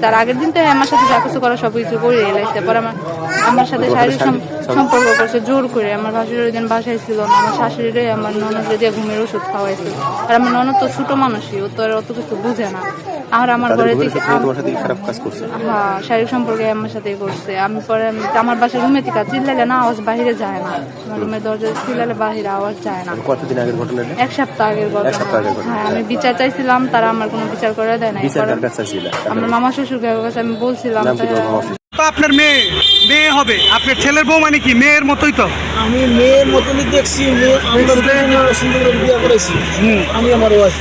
তার আগের দিন তো আমার সাথে যা কিছু করা সব কিছু করে এলাইছে। পরে আমার সাথে শারীরিক সম্পর্ক করছে জোর করে। আমার ভাসুর ওই দিন বাসায় ছিল না, আমার শাশুড়িরে আমার ননদ দিয়ে ঘুমের ওষুধ খাওয়াইছিল। আর আমার ননদ তো ছোট মানুষই, ও তো আর অত কিছু বুঝে না। আর আমার ঘরে থেকে হ্যাঁ শারীরিক সম্পর্কে আমার সাথে করছে। আমি পরে আমার বাসার রুমে থেকে চিল্লালে না আওয়াজ বাহিরে যায় না, রুমের দরজা চিল্লালে বাহিরে আওয়াজ যায় না। কতদিন আগের ঘটনা? এক সপ্তাহ আগের ঘটনা। হ্যাঁ আমি বিচার চাইছিলাম, তারা আমার কোনো বিচার করে দেয় না। আমার মামা শ্বশুরকে কাছে আমি বলছিলাম। আপনার মেয়ে হবে, আপনার ছেলের বউ মানে কি মেয়ের মতোই তো? আমি মেয়ের মতনই দেখছি, পছন্দ করে বিয়ে করেছি আমি আমার ওয়াইফ।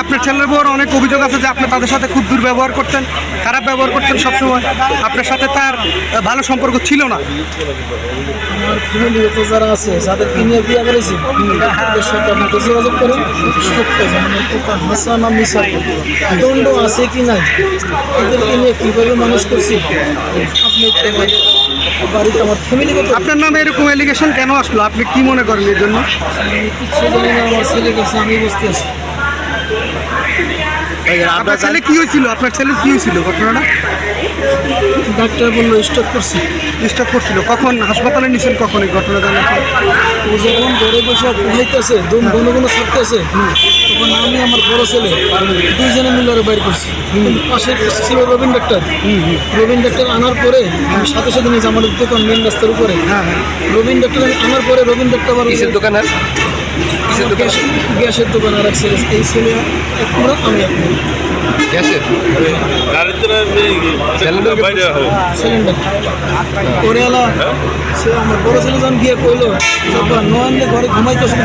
আপনার ছেলের বউর অনেক অভিযোগ আছে যে আপনি তাদের সাথে খুব দুর্ব্যবহার করতেন, খারাপ ব্যবহার করতেন সবসময়, আপনার সাথে তার ভালো সম্পর্ক ছিল না। আমার ফ্যামিলিতে যারা আছে যাদেরকে নিয়ে বিয়ে করেছি তাদের সাথে আপনাকে যোগাযোগ করেন, সত্য জানানোর কথা হাসা না মিশা, দণ্ড আছে কি নাই, এদেরকে নিয়ে কীভাবে মানুষ করছি আপনি বাড়িতে আমার ফ্যামিলিগত। আপনার নামে এরকম এলিগেশন কেন আসলো, আপনি কি মনে করেন এর জন্য? আমি কিচ্ছু জানি না, আমার ছেলে গেছে আমি বুঝতে আছি। আপনার ছেলে কি হয়েছিল? আপনার ছেলের কি হয়েছিল ঘটনাটা? ডাক্তার বললো স্ট্রোক করছে। ডিস্টার্ব করছিল কখন? হাসপাতালে নিয়েছেন কখন এই ঘটনা জানার পর? ও যখন ঘরে বসে ঘুমাইতেছে দম ঘন ঘন ছাড়তেছে, তখন আমি আমার বড় ছেলে দুইজনে মিলে আরো বাইর করছি। কিন্তু পাশে ছিল রবীন ডাক্তার। রবীন ডাক্তার আনার পরে আমি সাথে সাথে নিয়েছি আমাদের দোকান মেন রাস্তার উপরে। রবীন ডাক্তার আনার পরে রবীন ডাক্তার আবার দোকান আর গ্যাসের দোকান আর এক ছেলে, এই ছেলে এক মুড়া আমি এক মুড়া সিলিন্ডার করে এলা। সে আমার বড় ছেলে যখন গিয়ে কইলো নয়ন ঘরে ঘুমাইতেছে।